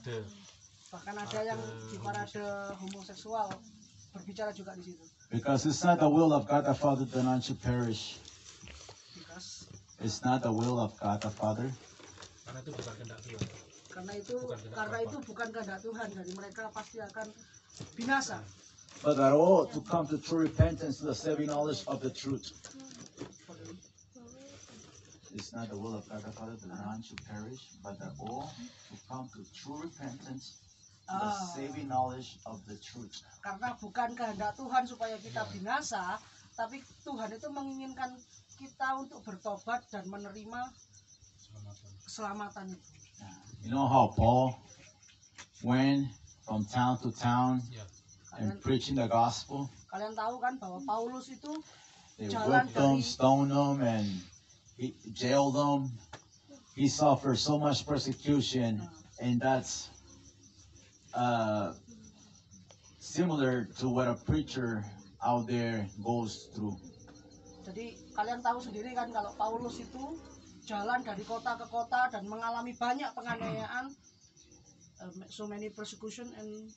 parade. Bahkan ada yang di parade homoseksual berbicara juga di situ. Because it's not the will of God the Father that none should perish. Because It's not the will of God the Father. Karena itu bukan kehendak Tuhan. karena itu bukan kehendak Tuhan, dari mereka pasti akan binasa. But that all to come to true repentance, to the saving knowledge of the truth. It's not the will of God the Father that none should perish, but that all to come to true repentance, to the saving knowledge of the truth. Karena bukan kehendak Tuhan supaya kita binasa, tapi Tuhan itu menginginkan kita untuk bertobat dan menerima keselamatan itu. You know how Paul went from town to town and preaching the gospel? Kalian tahu kan bahwa Paulus itu They jalan whipped them, dari stoned them, and he jailed them. He suffered so much persecution, and that's similar to what a preacher out there goes through. Jadi kalian tahu sendiri kan kalau Paulus itu jalan dari kota ke kota dan mengalami banyak penganiayaan, so many persecution, and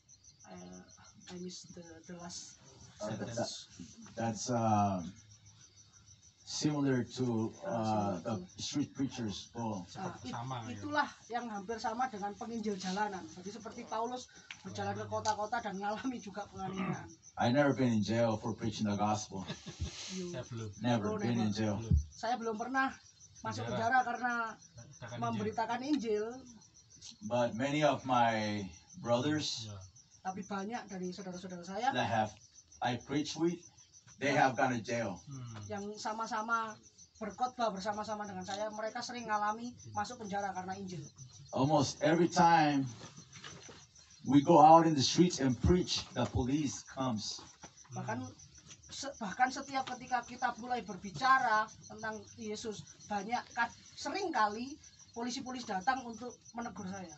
I miss the last sentence. That's similar to the street preachers. Oh. Itulah yang hampir sama dengan penginjil jalanan. Jadi seperti Paulus berjalan ke kota-kota dan mengalami juga penganiayaan. I never been in jail for preaching the gospel. Saya belum. Never been in jail. Saya belum pernah masuk penjara karena memberitakan Injil. But many of my brothers Tapi banyak dari saudara-saudara saya that I preach with, they have gone to jail. yang sama-sama berkhotbah bersama-sama dengan saya, mereka sering mengalami masuk penjara karena Injil. Almost every time we go out in the streets and preach, the police comes. Bahkan setiap ketika kita mulai berbicara tentang Yesus, sering kali polisi-polisi datang untuk menegur saya.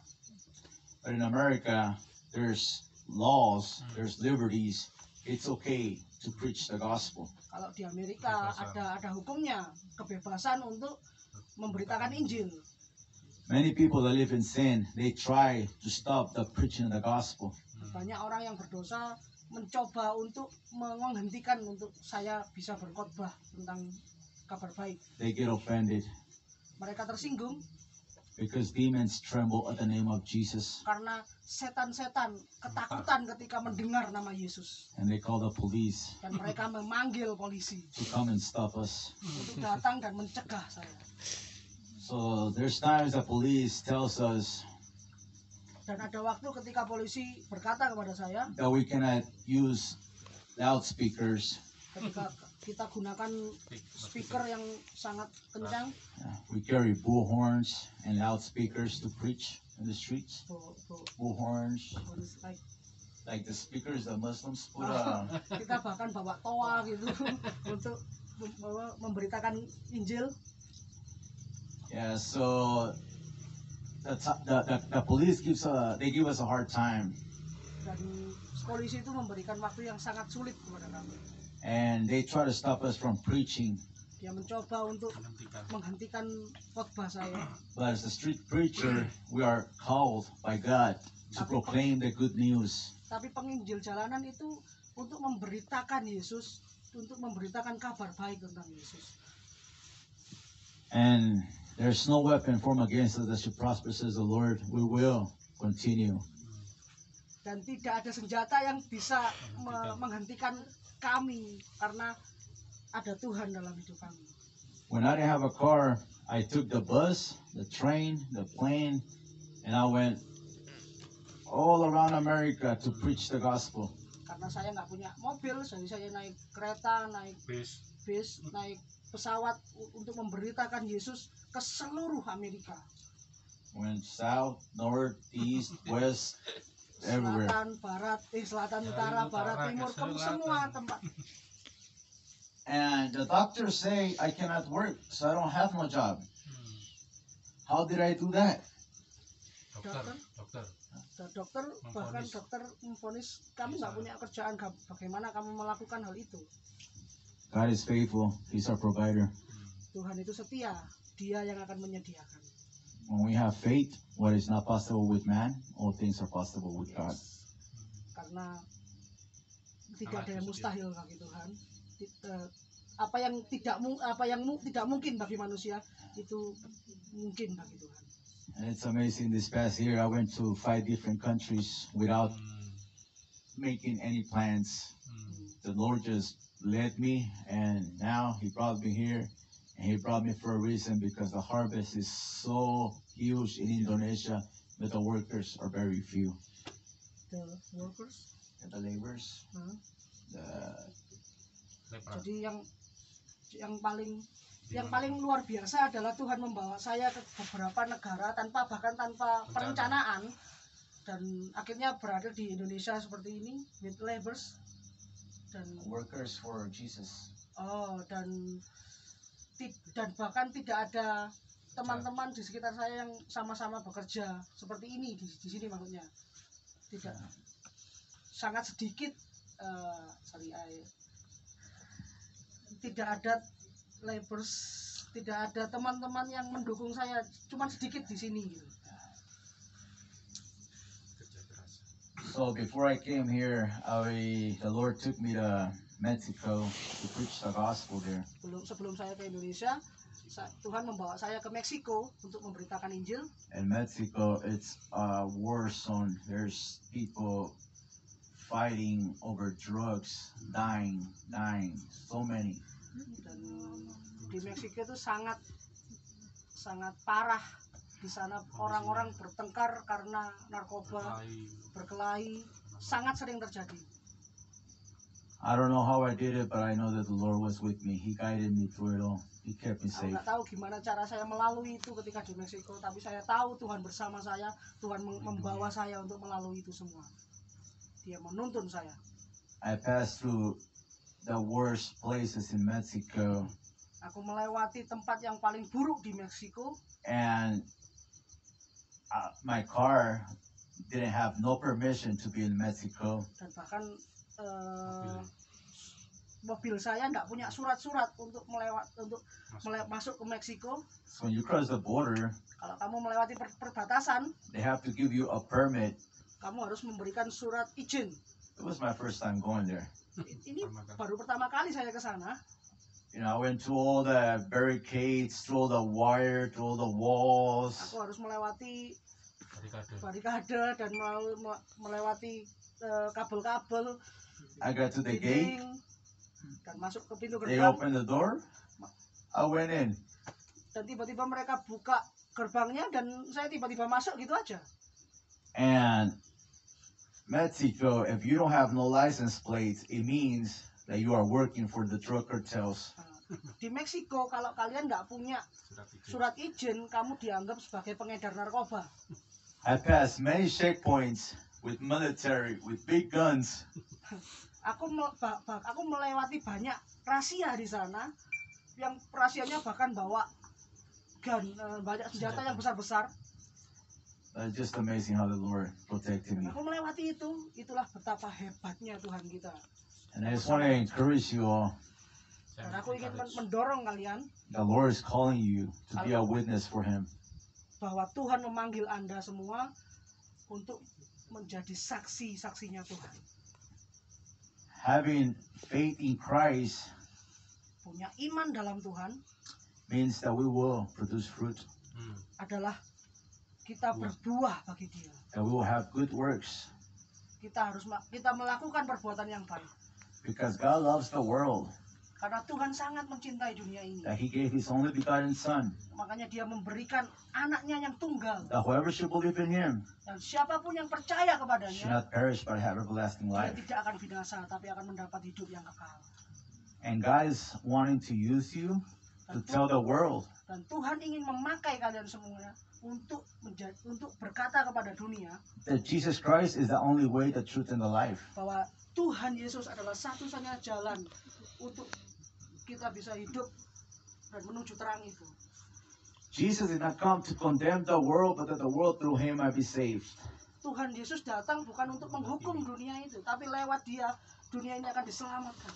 But in America, there's laws, there's liberties. It's okay to preach the gospel. Kalau di Amerika ada hukumnya, kebebasan untuk memberitakan Injil. Many people that live in sin, they try to stop the preaching of the gospel. Banyak orang yang berdosa mencoba untuk menghentikan untuk saya bisa berkhotbah tentang kabar baik. They get offended Mereka tersinggung because demons tremble at the name of Jesus, karena setan-setan ketakutan ketika mendengar nama Yesus. and they call the police Dan mereka memanggil polisi to come and stop us. untuk datang dan mencegah saya. So there's times the police tells us Dan ada waktu ketika polisi berkata kepada saya, that we cannot use loudspeakers. ketika kita gunakan speaker yang sangat kencang, We carry bullhorns and loudspeakers to preach in the streets. Bullhorns, like the speakers the Muslims put on. kita bahkan bawa toa gitu untuk memberitakan Injil. Yeah, so the police give us a hard time, Dan polisi itu memberikan waktu yang sangat sulit kepada kami. and they try to stop us from preaching. Dia mencoba untuk menghentikan khotbah saya. But as a street preacher, we are called by God to proclaim the good news. Tapi penginjil jalanan itu untuk memberitakan Yesus, untuk memberitakan kabar baik tentang Yesus. And there's no weapon formed against us that should prosper, says the Lord. We will continue. Dan tidak ada senjata yang bisa menghentikan kami karena ada Tuhan dalam hidup kami. When I didn't have a car, I took the bus, the train, the plane, and I went all around America to preach the gospel. Karena saya nggak punya mobil, jadi saya naik kereta, naik bis, naik pesawat untuk memberitakan Yesus ke seluruh Amerika. Went south, north, east, west, everywhere. Selatan, utara, barat, timur, ke semua tempat. And the doctors say I cannot work, so I don't have no job. How did I do that? Dokter bahkan dokter memvonis kamu nggak punya kerjaan, bagaimana kamu melakukan hal itu? God is faithful. He's our provider. Tuhan itu setia, Dia yang akan menyediakan. when we have faith, what is not possible with man, all things are possible with God. Karena tidak ada yang mustahil bagi Tuhan. Apa yang tidak mungkin bagi manusia itu mungkin bagi Tuhan. And it's amazing. This past year, I went to 5 different countries without making any plans. The Lord just led me, and now He brought me here, and He brought me for a reason, because the harvest is so huge in Indonesia, but the workers are very few. The workers. And the laborers. Jadi yang paling luar biasa adalah Tuhan membawa saya ke beberapa negara bahkan tanpa perencanaan, dan akhirnya berada di Indonesia seperti ini with laborers dan Workers for Jesus. Dan bahkan tidak ada teman-teman di sekitar saya yang sama-sama bekerja seperti ini di sini, maksudnya tidak, sangat sedikit. Tidak ada laborers, tidak ada teman-teman yang mendukung saya, cuma sedikit di sini gitu. So before I came here, the Lord took me to Mexico to preach the gospel there. Sebelum saya ke Indonesia, Tuhan membawa saya ke Meksiko untuk memberitakan Injil. In Mexico, it's a war zone. There's people fighting over drugs, dying, so many. Dan di Meksiko itu sangat parah. Di sana orang-orang bertengkar karena narkoba, berkelahi, sangat sering terjadi. I don't know how I did it, but I know that the Lord was with me. He guided me through it all. He kept me Aku safe. nggak tahu gimana cara saya melalui itu ketika di Meksiko, tapi saya tahu Tuhan bersama saya. Tuhan membawa saya untuk melalui itu semua. Dia menuntun saya. I passed through the worst places in Mexico, Aku melewati tempat yang paling buruk di Meksiko, and my car didn't have no permission to be in Mexico. dan bahkan mobil saya nggak punya surat-surat untuk masuk ke Meksiko. So when you cross the border, Kalau kamu melewati perbatasan, they have to give you a permit. kamu harus memberikan surat izin. It was my first time going there. Ini baru pertama kali saya ke sana. You know, I went to all the barricades, through all the wire, through all the walls. Aku harus melewati barikade dan melewati kabel-kabel. I got to the gate. dinding, dan masuk ke pintu They gerbang. opened the door. I went in. Dan tiba-tiba mereka buka gerbangnya dan saya tiba-tiba masuk gitu aja. And Mexico, if you don't have no license plates, it means that you are working for the drug cartels. Di Meksiko kalau kalian nggak punya surat izin, kamu dianggap sebagai pengedar narkoba. I passed many checkpoints with military, with big guns. Aku melewati banyak rahasia di sana, yang rahasianya bahkan bawa gun, banyak senjata yang besar-besar. It's just amazing how the Lord protected me. Aku melewati itu, itulah betapa hebatnya Tuhan kita. And I just want to encourage you all. Dan aku ingin mendorong kalian The Lord is calling you to be a witness for Him. bahwa Tuhan memanggil Anda semua untuk menjadi saksi-saksinya Tuhan. Having faith in Christ Punya iman dalam Tuhan means that we will produce fruit, adalah kita berbuah bagi Dia. that we will have good works, Kita melakukan perbuatan yang baik. because God loves the world, Karena Tuhan sangat mencintai dunia ini. that He gave His only begotten Son, Makanya Dia memberikan anaknya yang tunggal. that whoever should believe in Him Dan siapapun yang percaya should kepadanya, not perish but have everlasting dia life. tidak akan binasa, tapi akan mendapat hidup yang kekal. And God is wanting to use you to tell the world Dan Tuhan ingin memakai kalian semuanya untuk berkata kepada dunia that Jesus Christ is the only way, the truth, and the life. bahwa Tuhan Yesus adalah satu-satunya jalan untuk kita bisa hidup dan menuju terang itu. Jesus did not come to condemn the world, but that the world through Him might be saved. Tuhan Yesus datang bukan untuk menghukum dunia itu, tapi lewat Dia dunia ini akan diselamatkan.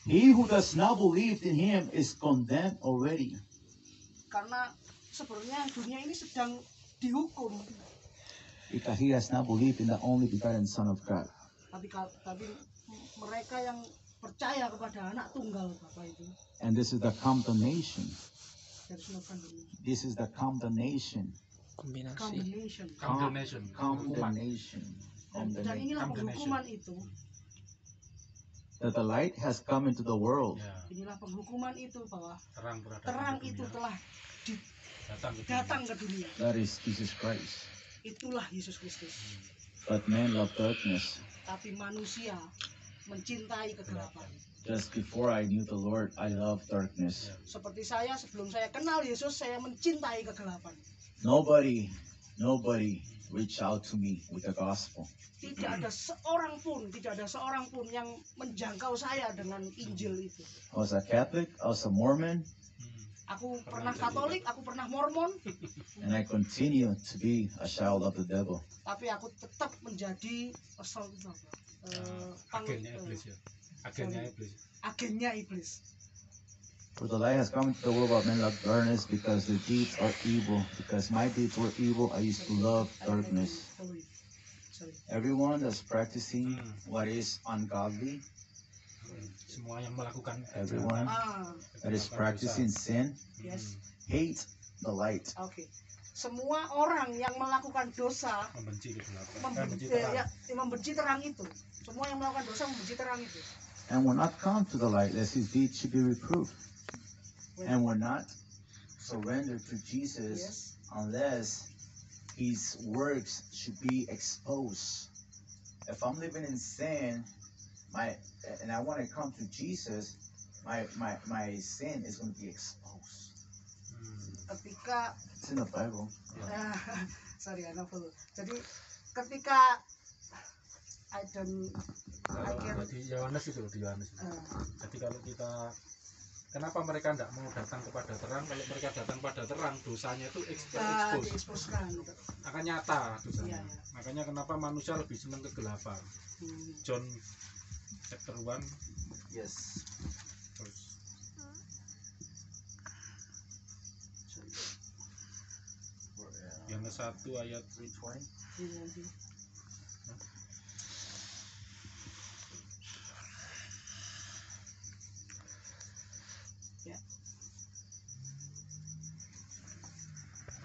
He who does not believe in Him is condemned already. Karena sebenarnya dunia ini sedang dihukum. Because he has not believed in the only begotten Son of God. Tapi mereka yang percaya kepada anak tunggal Bapa itu, And this is the condemnation. there is no condemnation. This is the condemnation. Condemnation. Condemnation. Condemnation. Dan inilah penghukuman itu. That the light has come into the world. Ya, Inilah penghukuman itu bahwa terang berada terang di itu dunia. telah datang ke dunia. datang ke dunia. That is Jesus Christ. Itulah Yesus Kristus. But men love darkness. Tapi manusia mencintai kegelapan. Just before I knew the Lord, I loved darkness. Seperti saya, sebelum saya kenal Yesus, saya mencintai kegelapan. Nobody reached out to me with the gospel. Tidak ada seorang pun yang menjangkau saya dengan Injil itu. I was a Catholic, I was a Mormon, Aku pernah Katolik, aku pernah Mormon, and I continue to be a child of the devil. tapi aku tetap menjadi Agennya iblis ya. agennya iblis. For the light has come into the world, but men love darkness because their deeds are evil. Because my deeds were evil, I used to love darkness. Sorry. Everyone that's practicing what is ungodly, Semua yang melakukan everyone that is practicing sin, Yes. hates the light. Oke. Semua orang yang melakukan dosa membenci kegelapan, membenci terang itu. Semua yang melakukan dosa membenci terang itu. And will not come to the light, lest his deeds should be reproved. And will not surrender to Jesus Yes. unless his works should be exposed. If I'm living in sin, and I want to come to Jesus, my sin is going to be exposed. Ketika It's in the Bible. sorry, I know. Jadi ketika Kalau di Yohanes itu, jadi kalau kita, kenapa mereka tidak mau datang kepada terang? Kalau mereka datang pada terang, dosanya itu expose, dieksposkan. akan nyata dosanya. Iya, iya. Makanya kenapa manusia lebih senang kegelapan. John chapter 1 Yes. terus Yohanes 1 ayat 3:20.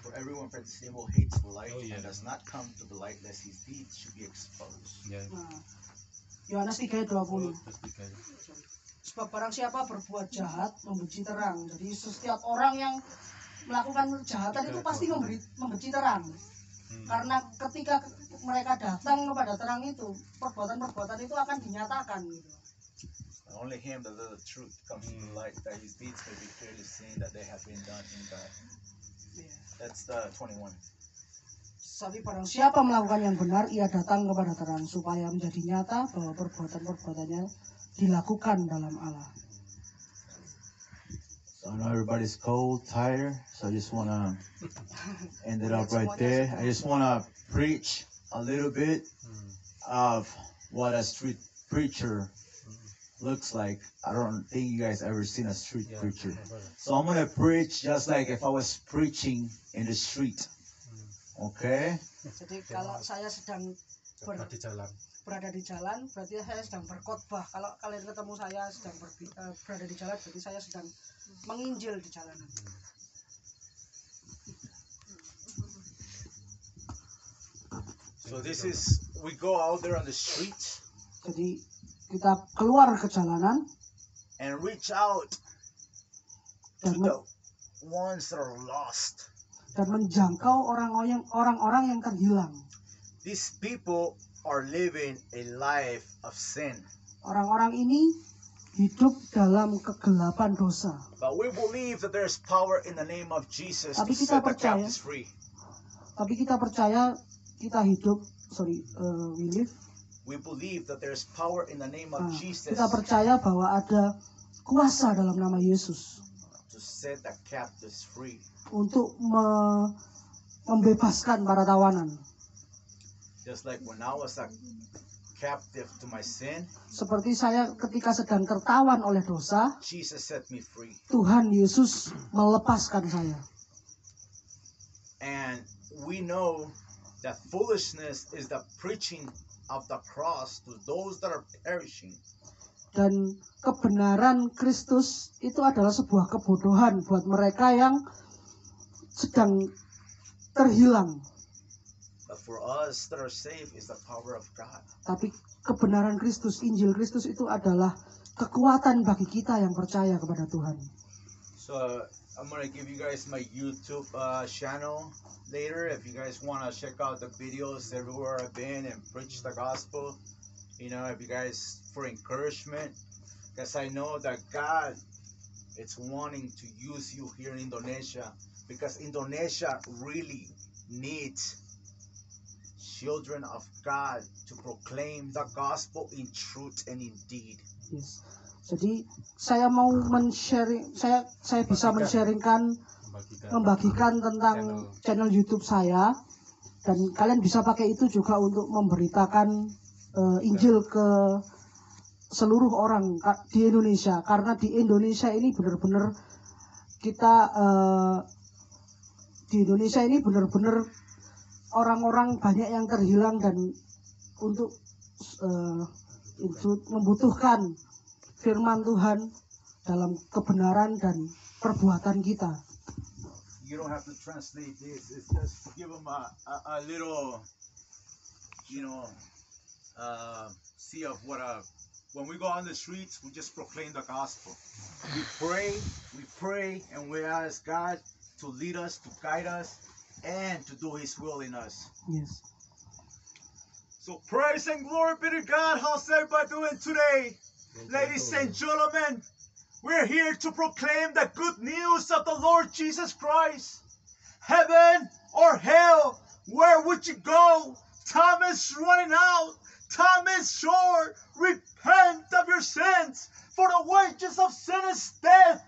For everyone practicing evil hates the light and does not come to the light lest his deeds should be exposed. ya. Yohanes 3:20. Terus 3 ya. Sebab barang siapa berbuat jahat membenci terang. Jadi setiap orang yang melakukan kejahatan itu pasti membenci terang. Karena ketika mereka datang kepada terang itu, perbuatan-perbuatan itu akan dinyatakan gitu. Only him that does the truth comes to the light, that his deeds may be clearly seen that they have been done in God. That's the 21. Tapi barang siapa melakukan yang benar, ia datang kepada terang supaya menjadi nyata bahwa perbuatan-perbuatannya dilakukan dalam Allah. So I know everybody's cold, tired, so I just want to end it up right there. I just want to preach a little bit of what a street preacher looks like. I don't think you guys ever seen a street preacher. So I'm going to preach just like if I was preaching in the street. Okay? Jadi kalau saya sedang berada di jalan, berarti saya sedang berkhotbah. Kalau kalian ketemu saya sedang berada di jalan, berarti saya sedang menginjil di jalanan. So this is, we go out there on the streets Jadi kita keluar ke jalanan and reach out to dan, the ones that are lost. dan menjangkau orang-orang yang terhilang. These people are living a life of sin. Orang-orang ini hidup dalam kegelapan dosa. But we believe that there's power in the name of Jesus to Tapi kita set the percaya. captives free. Tapi kita percaya kita hidup, we live. We believe that there's power in the name of Jesus Kita percaya bahwa ada kuasa dalam nama Yesus to set the captives free. untuk membebaskan para tawanan. Just like when I was a captive to my sin, Seperti saya ketika sedang tertawan oleh dosa, Jesus set me free. Tuhan Yesus melepaskan saya. And we know that foolishness is the preaching of the cross to those that are perishing. Dan kebenaran Kristus itu adalah sebuah kebodohan buat mereka yang sedang terhilang. But for us that are saved is the power of God. Tapi kebenaran Kristus, Injil Kristus itu adalah kekuatan bagi kita yang percaya kepada Tuhan. So I'm gonna give you guys my YouTube channel later if you guys wanna check out the videos everywhere I've been and preach the gospel. You know, if you guys for encouragement, because I know that God is wanting to use you here in Indonesia, because Indonesia really needs children of God to proclaim the gospel in truth and in deed. Yes. Jadi saya mau men-sharing, saya bisa men-sharingkan, membagikan tentang channel YouTube saya, dan kalian bisa pakai itu juga untuk memberitakan Injil ke seluruh orang di Indonesia, karena di Indonesia ini benar-benar kita di Indonesia ini benar-benar orang-orang banyak yang terhilang dan untuk membutuhkan firman Tuhan dalam kebenaran dan perbuatan kita. You don't have to translate this. It's just to give them a little, you know, see of what when we go on the streets, we just proclaim the gospel. We pray, and we ask God to lead us, to guide us, and to do His will in us. Yes. So praise and glory be to God. How's everybody doing today? Ladies and gentlemen, we're here to proclaim the good news of the Lord Jesus Christ. Heaven or hell, where would you go? Time is running out. Time is short. Repent of your sins, for the wages of sin is death.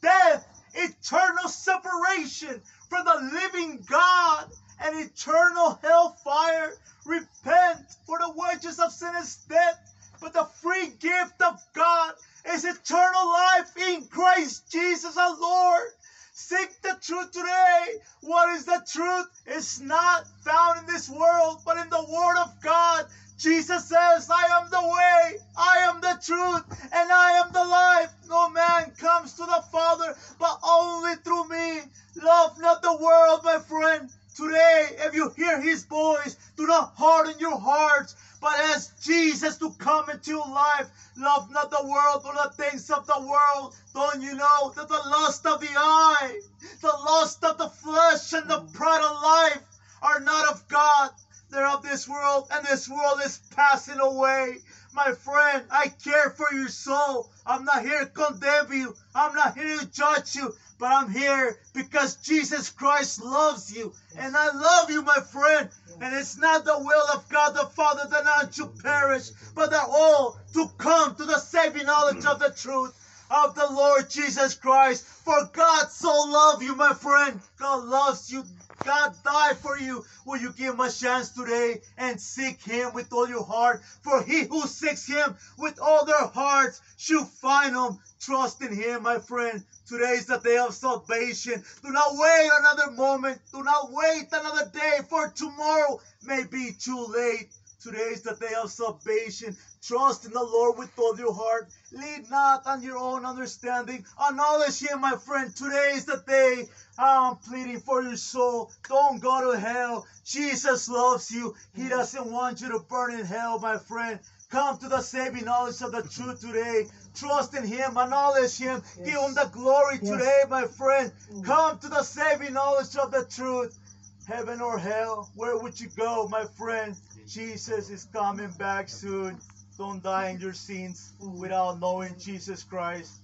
Death, eternal separation from the living God, and eternal hellfire. Repent, for the wages of sin is death, but the free gift of God is eternal life in Christ Jesus our Lord. Seek the truth today. What is the truth? It's not found in this world, but in the Word of God. Jesus says, I am the way, I am the truth, and I am the life. No man comes to the Father, but only through me. Love not the world, my friend. Today, if you hear His voice, do not harden your hearts, but ask Jesus to come into your life. Love not the world or the things of the world. Don't you know that the lust of the eye, the lust of the flesh, and the pride of life are not of God? They're of this world, and this world is passing away. My friend, I care for your soul. I'm not here to condemn you. I'm not here to judge you. But I'm here because Jesus Christ loves you. And I love you, my friend. And it's not the will of God the Father that none should perish, but that all to come to the saving knowledge of the truth of the Lord Jesus Christ. For God so loved you, my friend. God loves you. God died for you. Will you give Him a chance today and seek Him with all your heart? For he who seeks Him with all their hearts shall find Him. Trust in Him, my friend. Today is the day of salvation. Do not wait another moment. Do not wait another day, for tomorrow may be too late. Today is the day of salvation. Trust in the Lord with all your heart. Lean not on your own understanding. Acknowledge Him, my friend. Today is the day. I'm pleading for your soul. Don't go to hell. Jesus loves you. He doesn't want you to burn in hell, my friend. Come to the saving knowledge of the truth today. Trust in Him. Acknowledge Him. Yes. Give Him the glory today, my friend. Come to the saving knowledge of the truth. Heaven or hell, where would you go, my friend? Jesus is coming back soon. Don't die in your sins without knowing Jesus Christ.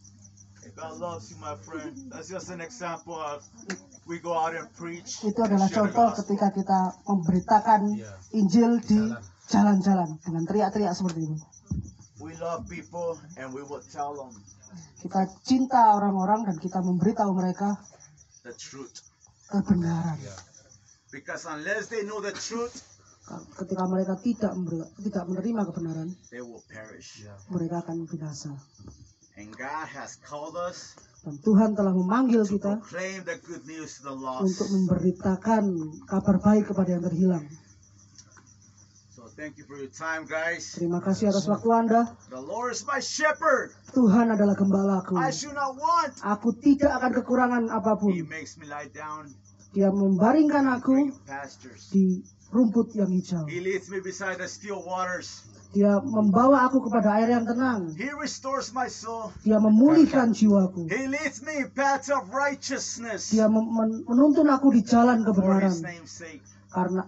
God loves you, my friend. That's just an example of we go out and preach. Itu adalah contoh ketika kita memberitakan Injil di jalan-jalan dengan teriak-teriak seperti itu. We love people and we will tell them. Kita cinta orang-orang dan kita memberitahu mereka the truth. Kebenaran. Because unless they know the truth, ketika mereka tidak menerima kebenaran, they will perish. Mereka akan binasa. And God has called us Dan Tuhan telah memanggil to kita proclaim the good news to the untuk lost. memberitakan kabar baik kepada yang terhilang. So thank you for your time, guys. Terima kasih atas waktu Anda. The Lord is my shepherd. Tuhan adalah gembalaku. I should not want. Aku tidak akan kekurangan He apapun. makes me lie down Dia membaringkan in aku green pastures. di rumput yang hijau. He leads me beside the still waters. Dia membawa aku kepada air yang tenang. He restores my soul. Dia memulihkan jiwaku. He leads me in paths of righteousness Dia menuntun aku di jalan for kebenaran His name's sake. karena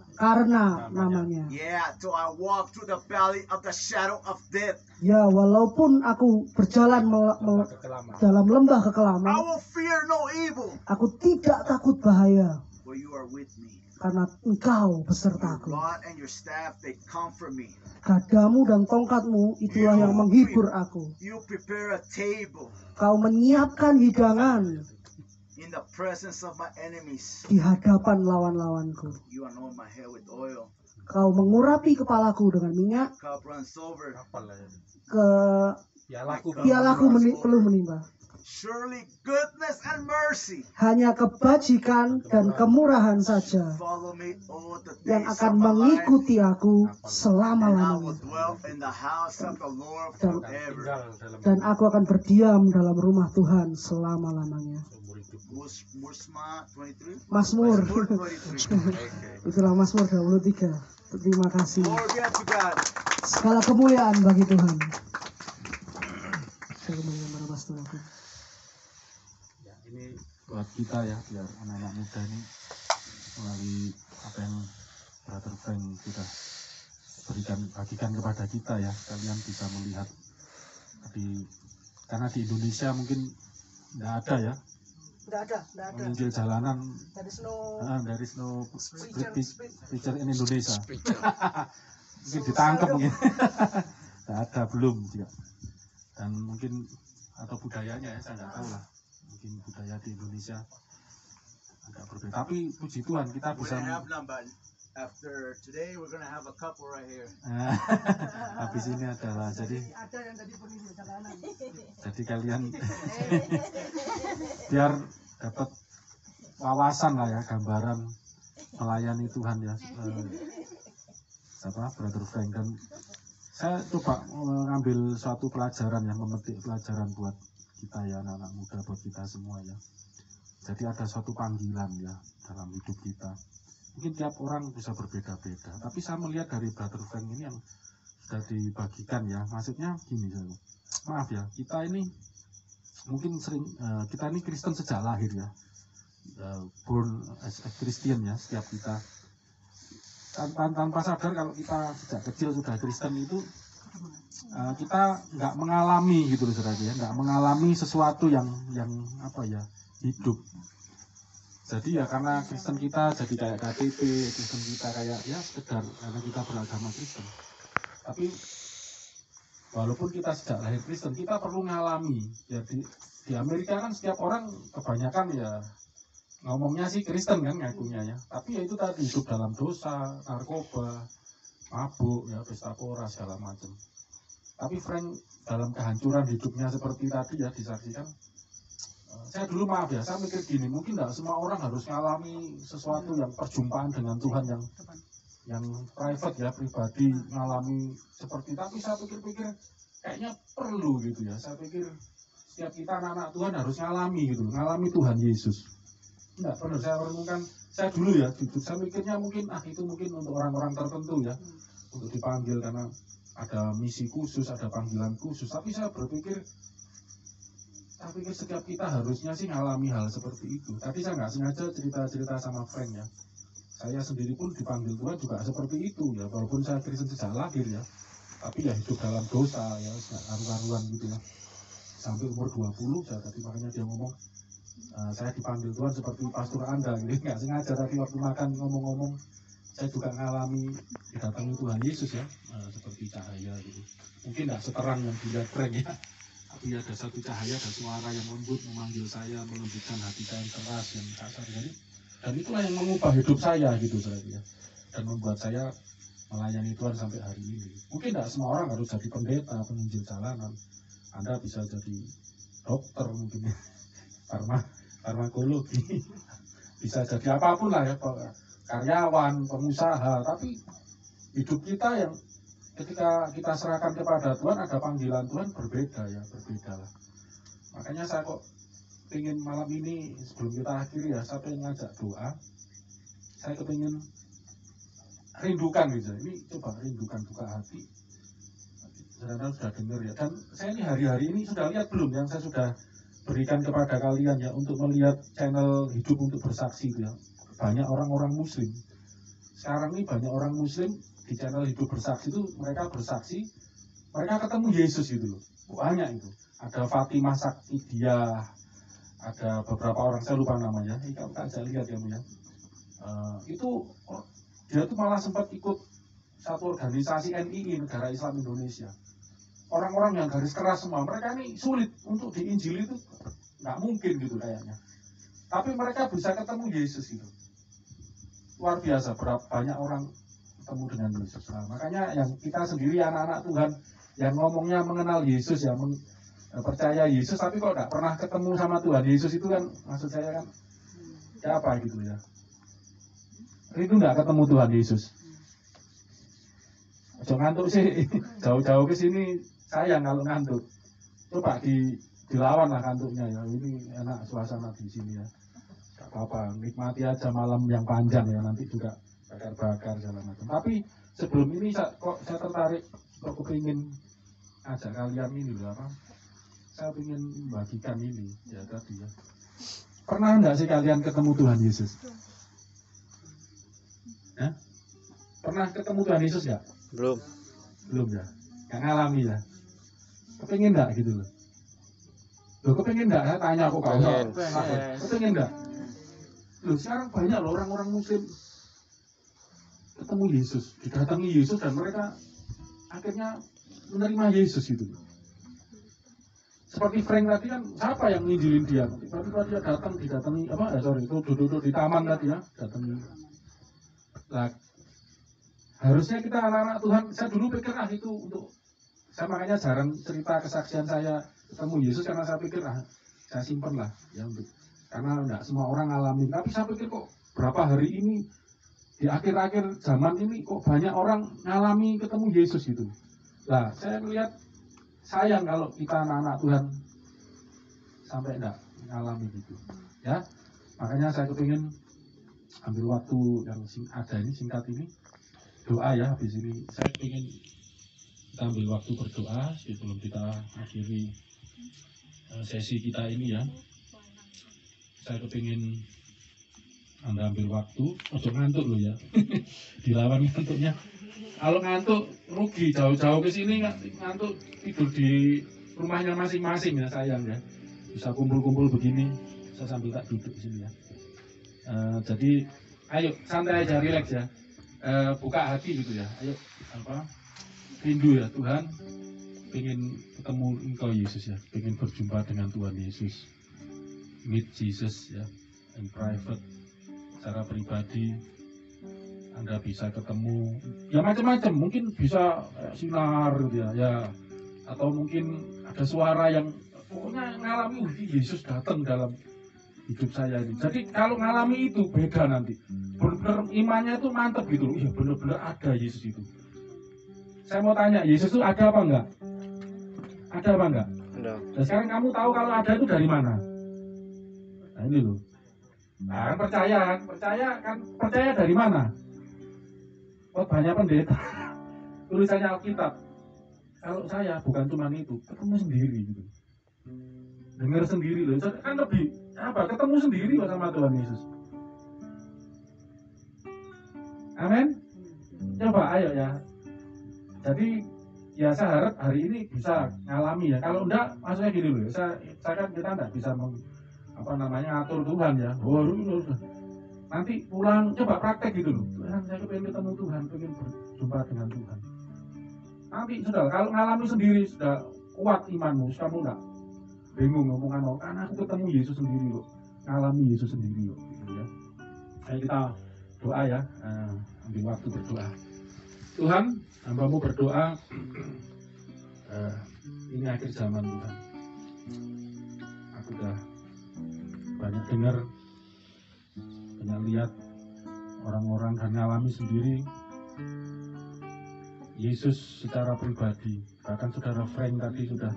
namanya. Yeah, though I walk through the valley of the shadow of death, Ya, walaupun aku berjalan Kekelaman. dalam lembah I kekelaman, will fear no evil, aku tidak takut bahaya for you are with me. karena Engkau Your besertaku. rod and your staff, they comfort me. Gadamu dan tongkatmu itulah yang menghibur aku. You prepare a table Kau menyiapkan hidangan in the presence of my enemies. di hadapan lawan-lawanku. You anoint my head with oil. Kau mengurapi kepalaku dengan minyak, Cup runs over. Apalah ya. ke Pialaku pialaku perlu menimba. Surely goodness and mercy Hanya kebajikan dan kemurahan saja follow me all the yang days akan of my life. mengikuti aku And I will selama-lamanya. dwell in the house of the Lord Dan- forever. tinggal dalam Dan aku akan berdiam dalam rumah Tuhan selama-lamanya. seumur hidup. Musma 23? Mazmur. Mazmur 23. Okay. Itulah Mazmur 23. Terima kasih. Glory be unto God. Segala kemuliaan bagi Tuhan. Segala kemuliaan pada Tuhan. Ya, ini buat kita ya, biar anak-anak muda ini melalui apa yang Brother Frank sudah bagikan kepada kita ya, kalian bisa melihat karena di Indonesia mungkin tidak ada ya Tidak ada. menginjil jalanan. There is no There is no preacher. preacher in Indonesia. Mungkin ditangkap mungkin. Tidak ada, belum juga. Dan mungkin atau budayanya ya, saya nggak tahu lah. Mungkin budaya di Indonesia agak berbeda. Tapi puji Tuhan kita We bisa. didn't have none, but after today, we're gonna have a couple right here. Habis ini adalah jadi ada yang tadi penginjil jalanan. jadi kalian biar dapat wawasan lah ya, gambaran melayani Tuhan ya. Brother Frank, dan saya coba mengambil suatu pelajaran yang memetik pelajaran buat kita ya, anak-anak muda, buat kita semua ya. Jadi ada suatu panggilan ya dalam hidup kita. Mungkin tiap orang bisa berbeda-beda, tapi saya melihat dari Brother Frank ini yang sudah dibagikan ya, maksudnya gini, maaf ya, kita ini mungkin sering kita ini Kristen sejak lahir ya, born as a Christian ya, setiap kita tanpa sadar kalau kita sejak kecil sudah Kristen itu kita nggak mengalami gitu loh saudara ya, nggak mengalami sesuatu yang apa ya, hidup. Jadi ya karena Kristen kita jadi kayak KTP, Kristen kita kayak ya sekedar karena kita beragama Kristen. Tapi walaupun kita sejak lahir Kristen, kita perlu ngalami. Jadi di Amerika kan setiap orang kebanyakan ya ngomongnya sih Kristen kan ngakunya ya. Tapi ya itu tadi hidup dalam dosa, narkoba, mabuk, ya pesta pora segala macam. Tapi Frank dalam kehancuran hidupnya seperti tadi ya disaksikan. Saya dulu maaf ya, saya mikir gini, mungkin tidak semua orang harus ngalami sesuatu yang perjumpaan dengan Tuhan yang private ya, pribadi, ngalami seperti, tapi saya pikir-pikir kayaknya perlu gitu ya. Saya pikir setiap kita anak-anak Tuhan harus ngalami gitu, ngalami Tuhan Yesus. Enggak pernah saya renungkan, saya dulu ya, gitu. Saya mikirnya mungkin itu mungkin untuk orang-orang tertentu ya, untuk dipanggil karena ada misi khusus, ada panggilan khusus. Tapi saya berpikir setiap kita harusnya sih ngalami hal seperti itu. Tadi saya nggak sengaja cerita-cerita sama Frank ya. Saya sendiri pun dipanggil Tuhan juga seperti itu ya. Walaupun saya Kristen sejak lahir ya, tapi ya hidup dalam dosa ya, karu-karuan gitu ya. Sampai umur 20 saya tadi, makanya dia ngomong saya dipanggil Tuhan seperti pastor Anda gitu. Nggak sengaja tadi waktu makan ngomong-ngomong, saya juga ngalami didatangi Tuhan Yesus ya, seperti cahaya gitu. Mungkin nggak seterang yang dilihat Frank ya, tapi ada satu cahaya, ada suara yang lembut memanggil saya, melembutkan hati saya yang keras, yang kasar jadi. Dan itulah yang mengubah hidup saya gitu saya ya, dan membuat saya melayani Tuhan sampai hari ini. Mungkin tidak semua orang harus jadi pendeta, penginjil jalanan, Anda bisa jadi dokter mungkin, farmakologi, bisa jadi apapun lah ya, karyawan, pengusaha. Tapi hidup kita yang ketika kita serahkan kepada Tuhan, ada panggilan Tuhan berbeda ya, berbeda lah. Makanya saya kok ingin malam ini sebelum kita akhiri ya, saya pengen ngajak doa. Saya kepingin rindukan gitu. Ini coba rindukan, buka hati. Saudara sudah dengar ya. Dan saya ini hari-hari ini sudah lihat belum yang saya sudah berikan kepada kalian ya, untuk melihat channel Hidup untuk Bersaksi itu ya. Banyak orang-orang Muslim. Sekarang ini banyak orang Muslim di channel Hidup Bersaksi itu, mereka bersaksi, mereka ketemu Yesus gitu loh. Banyak itu. Ada Fatimah Saktidia, ada beberapa orang, saya lupa namanya. Ini kamu tak bisa lihat ya, Bu ya. Itu dia tuh malah sempat ikut satu organisasi NII, Negara Islam Indonesia. Orang-orang yang garis keras semua, mereka ini sulit untuk diinjili itu, nggak mungkin gitu kayaknya. Tapi mereka bisa ketemu Yesus itu. Luar biasa, banyak orang ketemu dengan Yesus. Nah, makanya yang kita sendiri anak-anak Tuhan yang ngomongnya mengenal Yesus ya, percaya Yesus, tapi kok nggak pernah ketemu sama Tuhan Yesus, itu kan maksud saya kan ya apa gitu ya, itu nggak ketemu Tuhan Yesus. Jangan ngantuk sih, jauh-jauh ke sini sayang kalau ngantuk. Coba dilawan lah ngantuknya ya, ini enak suasana di sini ya, nggak apa-apa, nikmati aja malam yang panjang ya, nanti juga bakar-bakar segala macam. Tapi sebelum ini saya tertarik, kok kepingin ajak kalian ini loh apa, saya ingin membagikan ini ya tadi ya. Pernah enggak sih kalian ketemu Tuhan Yesus? Ya? Pernah ketemu Tuhan Yesus ya? Belum. Belum ya? Nggak ngalami ya? Kepingin enggak gitu loh? Loh kepingin enggak? Saya tanya kok kalau kepingin enggak? Loh sekarang banyak loh orang-orang Muslim ketemu Yesus, didatangi Yesus, dan mereka akhirnya menerima Yesus itu. Seperti Frank tadi kan, siapa yang nginjilin dia? Tiba-tiba dia datang, didatangi apa? Itu duduk di taman tadi ya, datangi. Nah, harusnya kita anak-anak Tuhan, saya dulu pikir itu untuk, saya makanya jarang cerita kesaksian saya ketemu Yesus, karena saya pikir saya simpen lah ya, untuk, karena enggak semua orang ngalamin. Tapi saya pikir kok berapa hari ini di akhir-akhir zaman ini kok banyak orang ngalami ketemu Yesus gitu. Nah, saya melihat sayang kalau kita anak-anak Tuhan sampai enggak ngalami gitu ya. Makanya saya kepingin ambil waktu yang ada ini, singkat ini, doa ya. Habis ini saya ingin kita ambil waktu berdoa sebelum kita akhiri sesi kita ini ya. Saya kepingin Anda ambil waktu, ojo ngantuk loh ya. Dilawan ngantuknya. Kalau ngantuk rugi, jauh-jauh ke sini ngantuk tidur di rumahnya masing-masing ya, sayang ya. Bisa kumpul-kumpul begini, saya sambil tak duduk di sini ya. Jadi ayo santai aja, relax ya. Buka hati gitu ya. Ayo apa? Rindu ya Tuhan, pengen ketemu Engkau Yesus ya, pengen berjumpa dengan Tuhan Yesus. Meet Jesus ya, in private, secara pribadi. Anda bisa ketemu ya macam-macam, mungkin bisa sinar gitu ya, atau mungkin ada suara yang pokoknya ngalami Yesus datang dalam hidup saya ini. Jadi kalau ngalami itu beda nanti, benar-benar imannya itu mantep gitu loh, ya benar-benar ada Yesus itu. Saya mau tanya, Yesus itu ada apa enggak? Ada apa enggak? Ada. Nah sekarang kamu tahu kalau ada itu dari mana? Nah ini loh. Nah percaya dari mana? Oh banyak pendeta tulisannya Alkitab. Kalau saya bukan cuma itu, ketemu sendiri gitu, dengar sendiri loh, kan lebih apa, ketemu sendiri loh sama Tuhan Yesus. Amin. Coba ayo ya. Jadi ya saya harap hari ini bisa ngalami ya. Kalau enggak, maksudnya gini loh, saya kan kita enggak bisa atur Tuhan ya. Nanti pulang coba praktek gitu loh. Tuhan, saya pengen ketemu Tuhan, pengen berjumpa dengan Tuhan. Nanti sudah, kalau ngalami sendiri sudah kuat imanmu, kamu enggak bingung ngomongan mau, karena aku ketemu Yesus sendiri loh, ngalami Yesus sendiri loh, gitu ya. Ayo kita doa ya, ambil waktu berdoa. Tuhan, hamba-Mu berdoa, ini akhir zaman Tuhan. Aku udah banyak dengar, banyak lihat orang-orang dan ngalami sendiri Yesus secara pribadi. Bahkan saudara Frank tadi sudah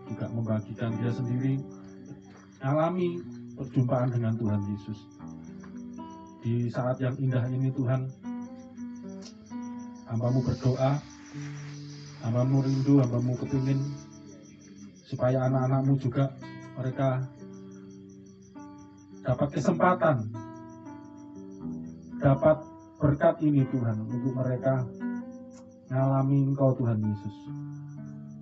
juga membagikan dia sendiri alami perjumpaan dengan Tuhan Yesus. Di saat yang indah ini Tuhan, hamba-Mu berdoa, hamba-Mu rindu, hamba-Mu kepingin supaya anak-anak-Mu juga mereka dapat kesempatan, dapat berkat ini Tuhan, untuk mereka mengalami Engkau Tuhan Yesus.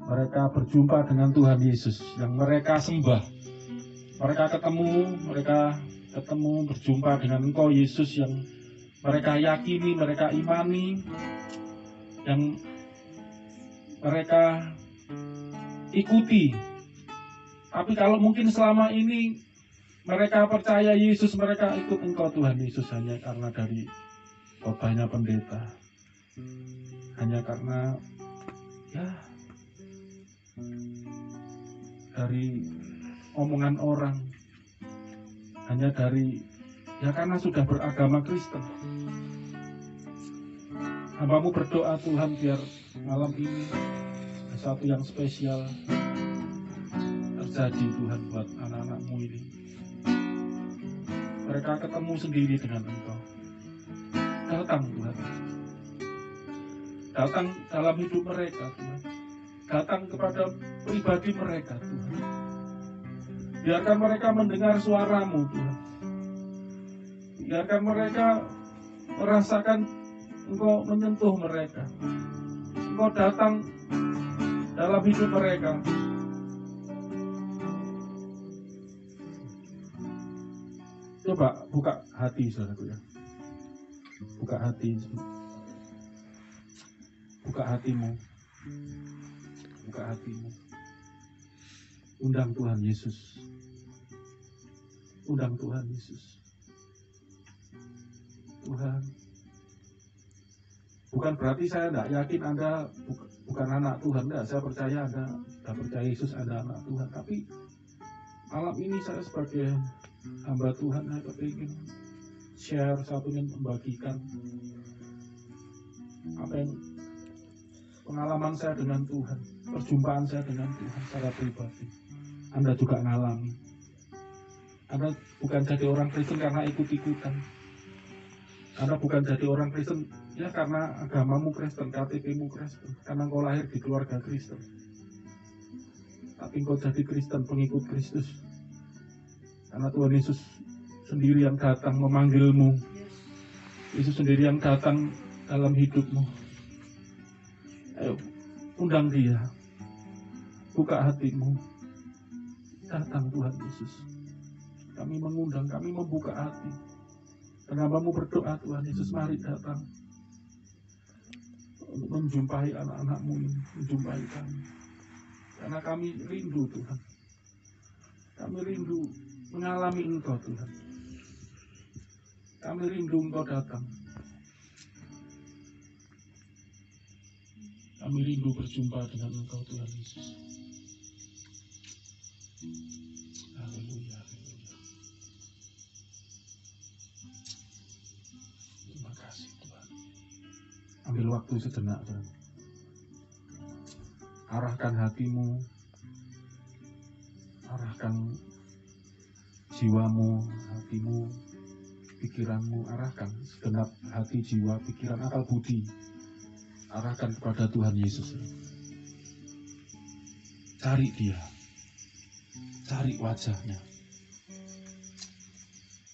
Mereka berjumpa dengan Tuhan Yesus yang mereka sembah. Mereka ketemu berjumpa dengan Engkau Yesus yang mereka yakini, mereka imani, yang mereka ikuti. Tapi kalau mungkin selama ini mereka percaya Yesus, mereka ikut Engkau Tuhan Yesus hanya karena dari khotbahnya pendeta, hanya karena ya dari omongan orang, hanya dari ya karena sudah beragama Kristen. Hamba-Mu berdoa Tuhan biar malam ini sesuatu yang spesial terjadi Tuhan buat anak-anak-Mu ini. Mereka ketemu sendiri dengan Engkau. Datang Tuhan, datang dalam hidup mereka Tuhan, datang kepada pribadi mereka Tuhan. Biarkan mereka mendengar suara-Mu Tuhan. Biarkan mereka merasakan Engkau menyentuh mereka. Engkau datang dalam hidup mereka. Coba buka hati saudaraku ya. Buka hati. Buka hatimu. Buka hatimu. Undang Tuhan Yesus. Undang Tuhan Yesus. Tuhan. Bukan berarti saya tidak yakin Anda bukan anak Tuhan. Tidak, saya percaya Anda sudah percaya Yesus Anda anak Tuhan. Tapi malam ini saya sebagai hamba Tuhan, saya ingin share, satu ingin membagikan apa yang pengalaman saya dengan Tuhan, perjumpaan saya dengan Tuhan secara pribadi. Anda juga ngalami. Anda bukan jadi orang Kristen karena ikut-ikutan. Anda bukan jadi orang Kristen ya karena agamamu Kristen, KTP-mu Kristen, karena engkau lahir di keluarga Kristen. Tapi engkau jadi Kristen, pengikut Kristus. Karena Tuhan Yesus sendiri yang datang memanggilmu. Yesus sendiri yang datang dalam hidupmu. Ayo, undang dia. Buka hatimu. Datang Tuhan Yesus. Kami mengundang, kami membuka hati. Dan hamba-Mu berdoa Tuhan Yesus, mari datang. Untuk menjumpai anak-anak-Mu ini, menjumpai kami. Karena kami rindu Tuhan. Kami rindu mengalami Engkau Tuhan. Kami rindu Engkau datang. Kami rindu berjumpa dengan Engkau Tuhan Yesus. Haleluya, haleluya. Terima kasih Tuhan. Ambil waktu sejenak Tuhan. Arahkan hatimu. Arahkan jiwamu, hatimu, pikiranmu. Arahkan segenap hati, jiwa, pikiran, akal budi. Arahkan kepada Tuhan Yesus. Cari dia. Cari wajahnya.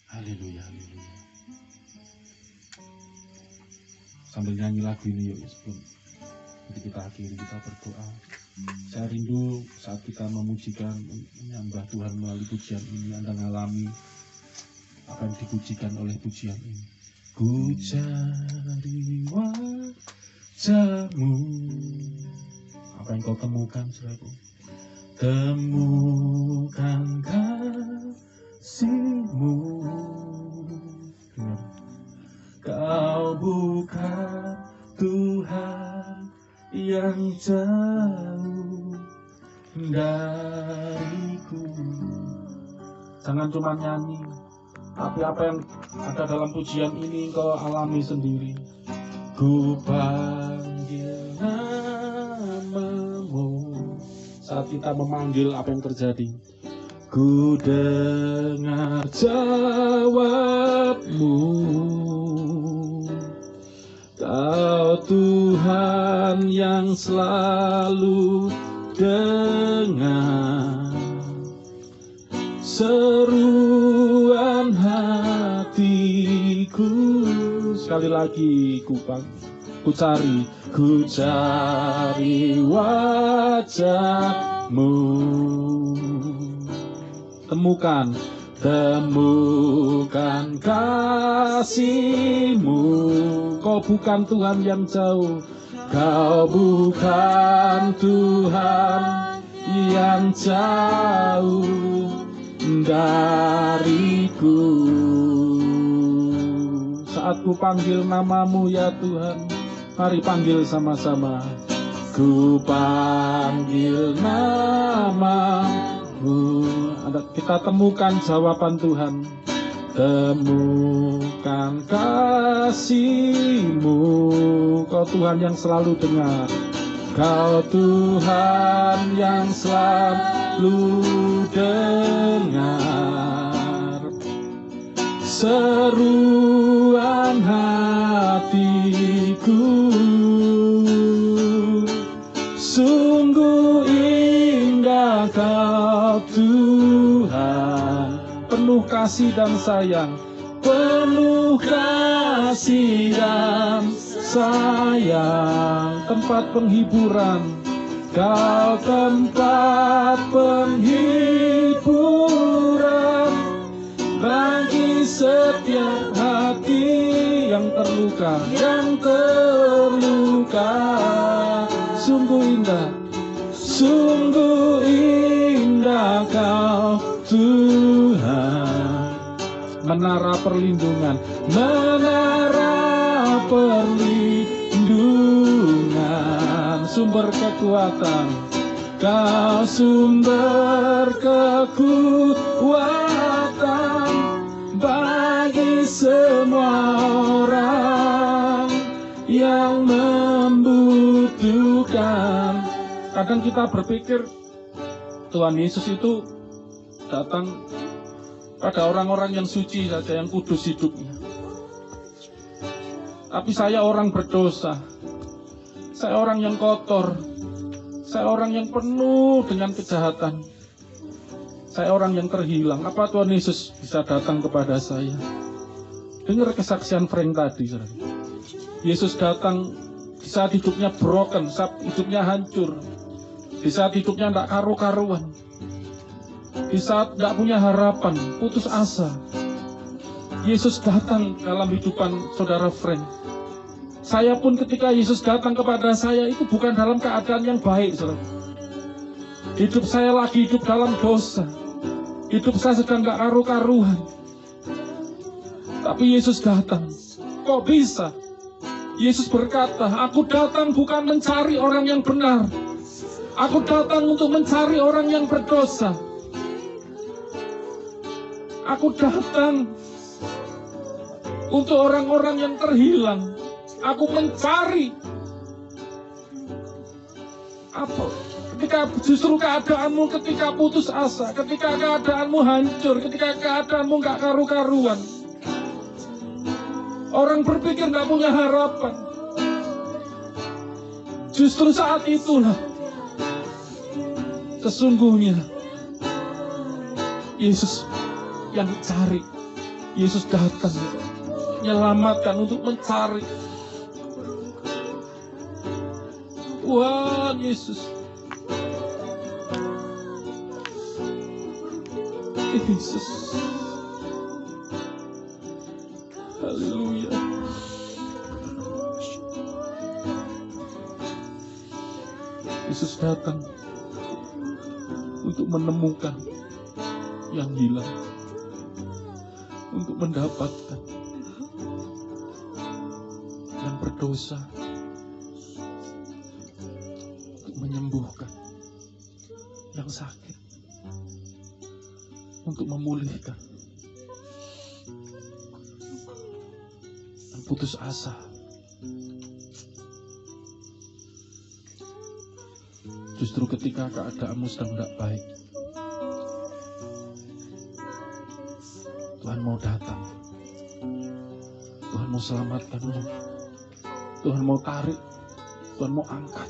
Haleluya, haleluya. Sambil nyanyi lagu ini yuk sebelum nanti kita akhiri, kita berdoa. Saya rindu saat kita memujikan, menyembah Tuhan melalui pujian ini, Anda mengalami apa yang dipujikan oleh pujian ini. Ku cari wajah-Mu. Apa yang kau temukan, saudaraku? Temukan kasih-Mu. Kau bukan Tuhan yang jauh, dariku. Jangan cuma nyanyi, tapi apa yang ada dalam pujian ini kau alami sendiri. Ku panggil namamu. Saat kita memanggil, apa yang terjadi? Ku dengar jawabmu. Kau Tuhan yang selalu dengar seruan hatiku. Sekali lagi ku cari wajahmu. Temukan kasihmu. Kau bukan Tuhan yang jauh, kau bukan Tuhan yang jauh dariku. Saat ku panggil namamu ya Tuhan, mari panggil sama-sama. Ku panggil namamu. Kita temukan jawaban Tuhan. Temukan kasihmu. Kau Tuhan yang selalu dengar, kau Tuhan yang selalu dengar seruan hatiku. Sungguh indah kau Tuhan, penuh kasih dan sayang, penuh kasih dan sayang. Tempat penghiburan, kau tempat penghiburan bagi setiap hati yang terluka, Sungguh indah kau Tuhan. Menara perlindungan, sumber kekuatan, kau sumber kekuatan bagi semua orang yang membutuhkan. Kadang kita berpikir Tuhan Yesus itu datang pada orang-orang yang suci saja, yang kudus hidupnya. Tapi saya orang berdosa, saya orang yang kotor, saya orang yang penuh dengan kejahatan, saya orang yang terhilang. Apa Tuhan Yesus bisa datang kepada saya? Dengar kesaksian Frank tadi, saudara. Yesus datang di saat hidupnya broken, saat hidupnya hancur, di saat hidupnya tidak karu-karuan, di saat tidak punya harapan, putus asa. Yesus datang dalam kehidupan saudara Frank. Saya pun ketika Yesus datang kepada saya itu bukan dalam keadaan yang baik, saudara. Hidup saya lagi hidup dalam dosa. Hidup saya sedang gak karu-karuan. Tapi Yesus datang. Kok bisa? Yesus berkata, aku datang bukan mencari orang yang benar. Aku datang untuk mencari orang yang berdosa. Aku datang untuk orang-orang yang terhilang. Aku mencari apa? Ketika justru keadaanmu ketika putus asa, ketika keadaanmu hancur, ketika keadaanmu gak karu-karuan, orang berpikir gak punya harapan. Justru saat itulah sesungguhnya Yesus yang cari. Yesus datang menyelamatkan, untuk mencari. Tuhan Yesus, Yesus, haleluya. Yesus datang untuk menemukan yang hilang, untuk mendapatkan yang berdosa, untuk menyembuhkan yang yang sakit, untuk memulihkan yang putus asa. Justru ketika keadaanmu sedang tidak baik, Tuhan mau datang, Tuhan mau selamatkanmu, Tuhan mau tarik, Tuhan mau angkat.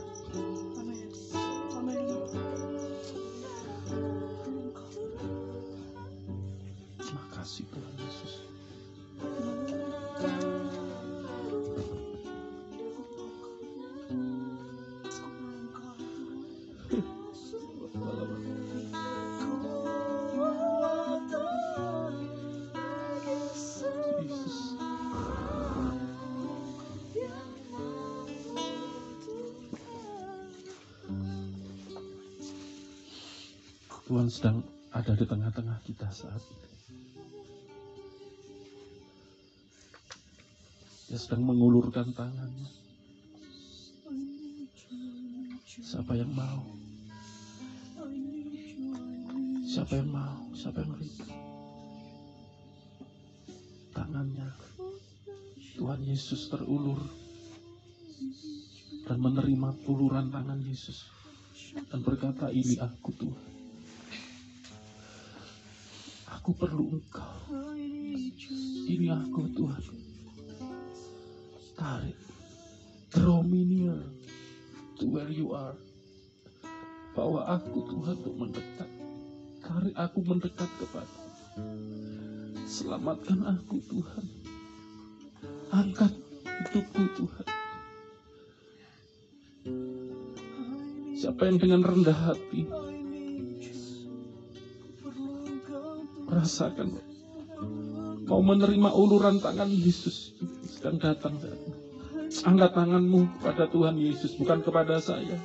Terima kasih Tuhan Yesus. Tuhan sedang ada di tengah-tengah kita saat ini. Dia sedang mengulurkan tangannya. Siapa yang mau? Siapa yang mau? Siapa yang rindu? Tangannya Tuhan Yesus terulur dan menerima uluran tangan Yesus dan berkata, ini aku Tuhan. Aku perlu Engkau. Ini aku Tuhan. Tarik. Draw me near to where you are. Bawa aku Tuhan untuk mendekat. Tarik aku mendekat kepada. Selamatkan aku Tuhan. Angkat hidupku Tuhan. Siapa yang dengan rendah hati rasakan mau menerima uluran tangan Yesus sedang datang saat ini. Angkat tanganmu kepada Tuhan Yesus, bukan kepada saya.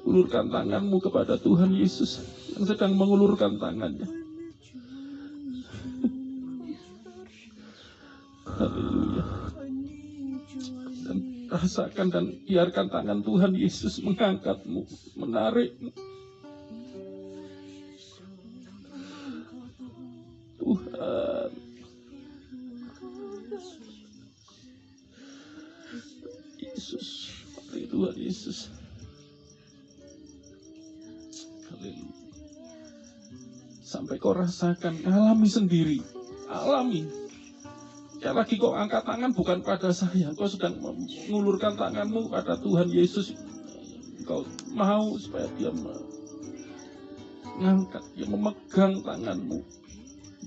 Ulurkan tanganmu kepada Tuhan Yesus yang sedang mengulurkan tangannya. Haleluya. Dan rasakan dan biarkan tangan Tuhan Yesus mengangkatmu, menarikmu. Tuhan, Yesus, mari Tuhan Yesus. Haleluya. Sampai kau rasakan, alami sendiri, alami. Ya lagi kau angkat tangan bukan pada saya, kau sedang mengulurkan tanganmu pada Tuhan Yesus. Kau mau supaya dia mengangkat, dia memegang tanganmu,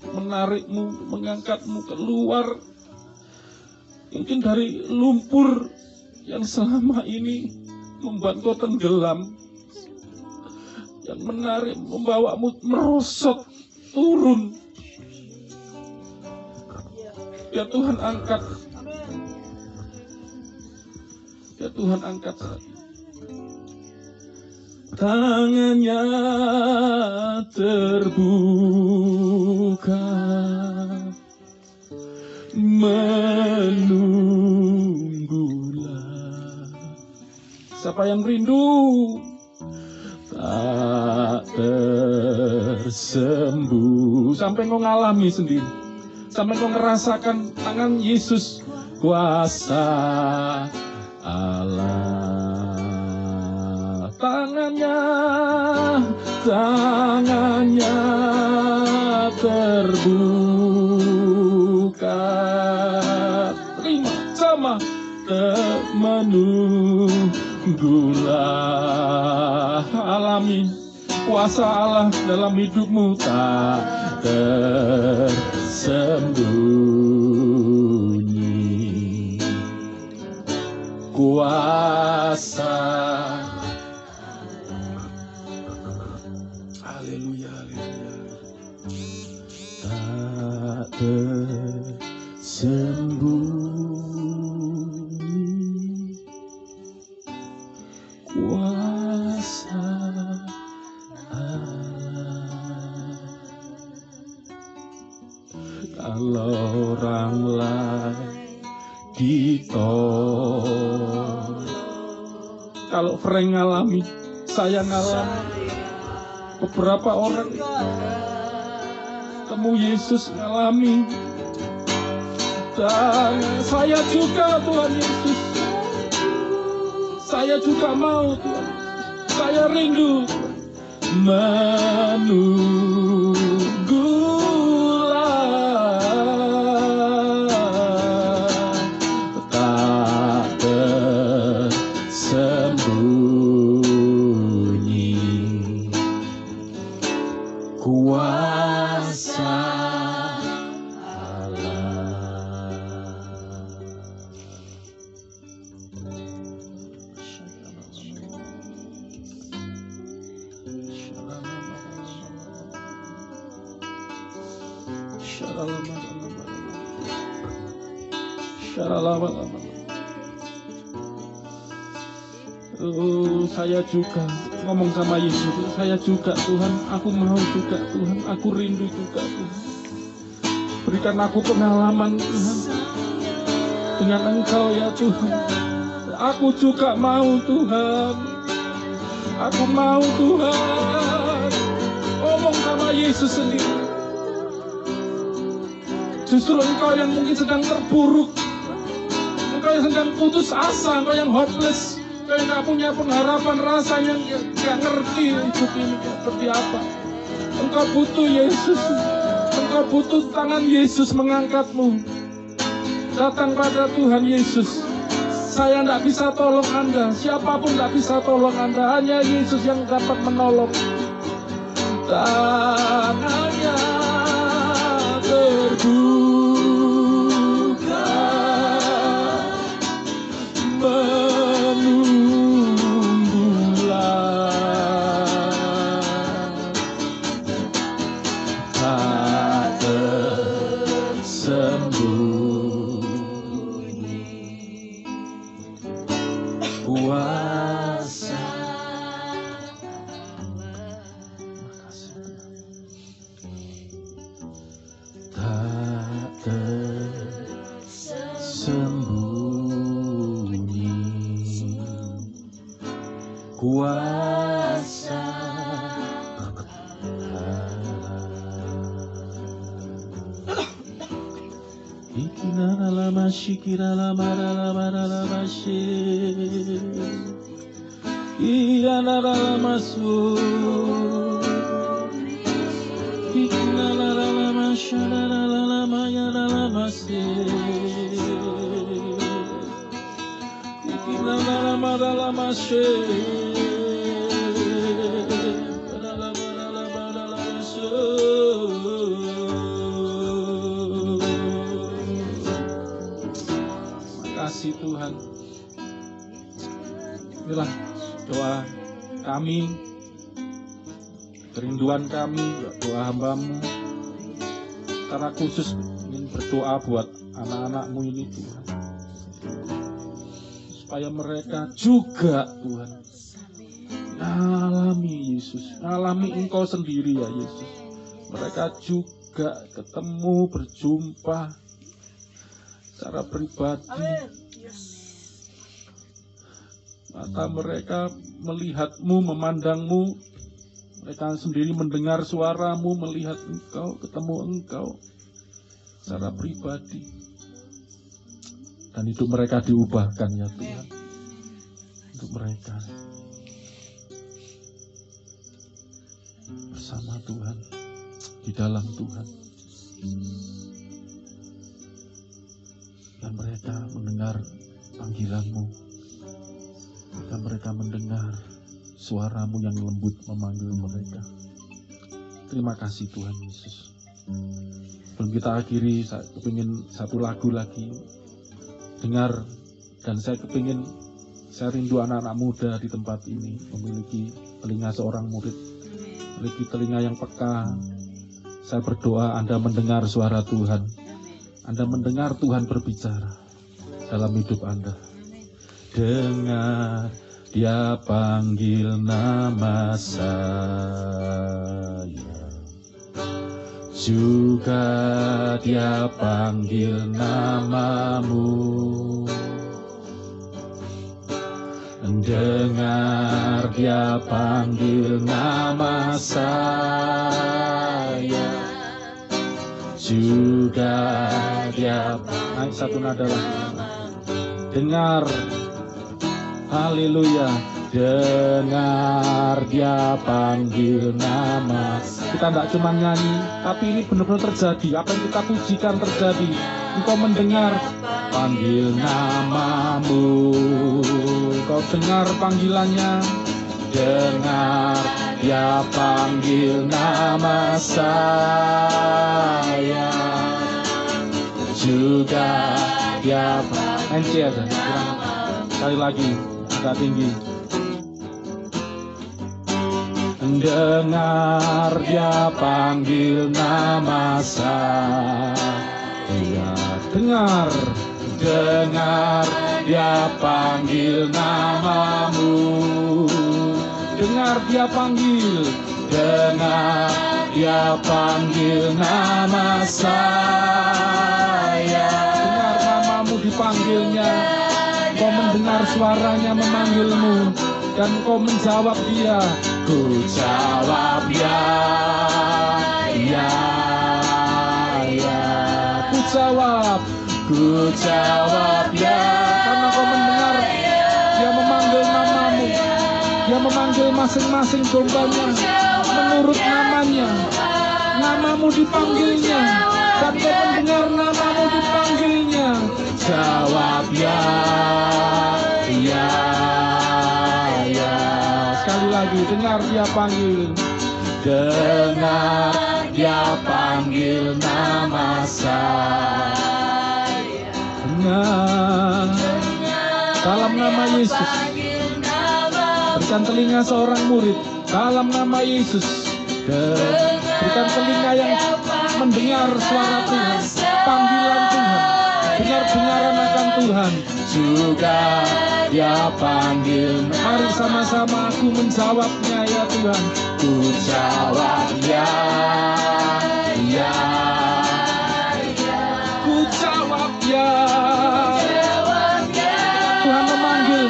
menarikmu, mengangkatmu keluar mungkin dari lumpur yang selama ini membuat kau tenggelam, yang menarik, membawamu merosot turun. Ya Tuhan angkat, ya Tuhan angkat. Tangannya terbuka, menunggulah. Siapa yang rindu tak tersembuh, sampai kau ngalami sendiri, sampai kau ngerasakan tangan Yesus, kuasa Allah. Tangannya terbuka, terima sama, menunggulah. Alami kuasa Allah dalam hidupmu, tak tersembunyi. Kuasa, haleluya, haleluya, tak tersembunyi. Kuasa Allah. Kalau orang lain ditolong, kalau Frank ngalami Saya ngalamin, beberapa orang temu Yesus ngalami, dan saya juga Tuhan Yesus. Saya juga mau Tuhan. Saya rindu menunggulah tak tersembunyi kuasa saya juga ngomong sama Yesus, saya juga Tuhan, aku mau juga Tuhan, aku rindu juga Tuhan. Berikan aku pengalaman Tuhan dengan Engkau ya Tuhan. Aku juga mau Tuhan, aku mau Tuhan. Ngomong sama Yesus sendiri. Justru Engkau yang mungkin sedang terpuruk, Engkau yang sedang putus asa, Engkau yang hopeless, Engkau yang gak punya pengharapan, rasanya gak ngerti hidup ini seperti apa. Engkau butuh Yesus, Engkau butuh tangan Yesus mengangkatmu. Datang pada Tuhan Yesus. Saya tidak bisa tolong Anda, siapapun tidak bisa tolong Anda, hanya Yesus yang dapat menolong. Dan hanya terbuka menunggulah tak tersembunyi kuasa. Tak tersembunyi kuasa Ikina lama shikira lama lama shi iya lama su Ikina lama shara lama ya lama se Ikina lama she Kasih Tuhan. Inilah doa kami, kerinduan kami, doa hamba-Mu. Secara khusus ingin berdoa buat anak-anak-Mu ini Tuhan, supaya mereka juga Tuhan ngalami Yesus, ngalami Engkau sendiri ya Yesus. Mereka juga ketemu, berjumpa secara pribadi. Mata mereka melihat-Mu, memandang-Mu. Mereka sendiri mendengar suara-Mu, melihat Engkau, ketemu Engkau secara pribadi. Dan hidup mereka diubahkan ya Tuhan. Untuk mereka bersama Tuhan, di dalam Tuhan. Dan mereka mendengar panggilan-Mu. Dan mereka mendengar suara-Mu yang lembut memanggil mereka. Terima kasih Tuhan Yesus. Sebelum kita akhiri, saya kepingin satu lagu lagi. Dengar, dan saya rindu anak-anak muda di tempat ini memiliki telinga seorang murid, memiliki telinga yang peka. Saya berdoa Anda mendengar suara Tuhan. Anda mendengar Tuhan berbicara dalam hidup Anda. Dengar Dia panggil nama saya, juga Dia panggil namamu. Dengar dia panggil nama saya, juga dia naik satu nada lagi. Dengar, haleluya. Dengar dia panggil nama. Kita tidak cuma nyanyi, tapi ini benar-benar terjadi. Apa yang kita pujikan terjadi. Engkau mendengar panggil namamu. Engkau dengar panggilannya. Dengar dia panggil nama saya, juga dia panggil. Sekali lagi, agak tinggi. Dengar dia panggil nama saya. Dengar dia panggil namamu. Dengar dia panggil nama saya. Dengar namamu dipanggilnya. Kau mendengar suaranya memanggilmu, dan kau menjawab dia. Ku jawab ya, ya, ya. Ku jawab ya. Karena kau mendengar dia memanggil namamu. Dia memanggil masing-masing dombanya menurut namanya. Namamu dipanggilnya, dan kau mendengar namamu dipanggilnya. Jawab ya, ya, ya. Sekali lagi, dengar dia panggil. Dengar dia panggil nama saya. Dengar dalam nama Yesus. Berikan telinga seorang murid dalam nama Yesus. Berikan telinga yang mendengar suara Tuhan, panggilan Tuhan, dengar-dengaran akan Tuhan. Juga dia panggil. Mari sama-sama aku menjawabnya ya Tuhan. Ku jawab ya, ya, ya. Ku jawab ya. Tuhan memanggil.